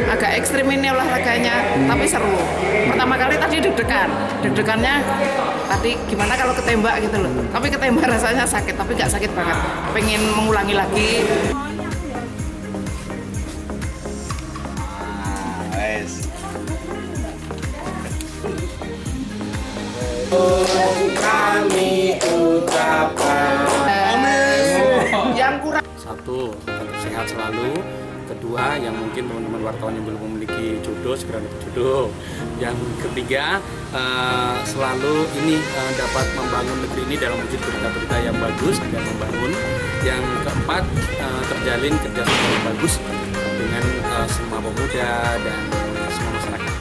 agak ekstrim ini olahraganya, tapi seru. Pertama kali tadi deg-degannya tadi gimana kalau ketembak gitu loh. Tapi ketembak rasanya sakit, tapi nggak sakit banget. Pengen mengulangi lagi. Kami ucapkan yang kurang. Satu, tetap sehat selalu. Kedua, yang mungkin teman-teman wartawan yang belum memiliki jodoh segera dapat jodoh. Yang ketiga, selalu ini dapat membangun negeri ini dalam wujud berita-berita yang bagus dan membangun. Yang keempat, terjalin kerjasama yang bagus dengan semua pemuda dan semua masyarakat.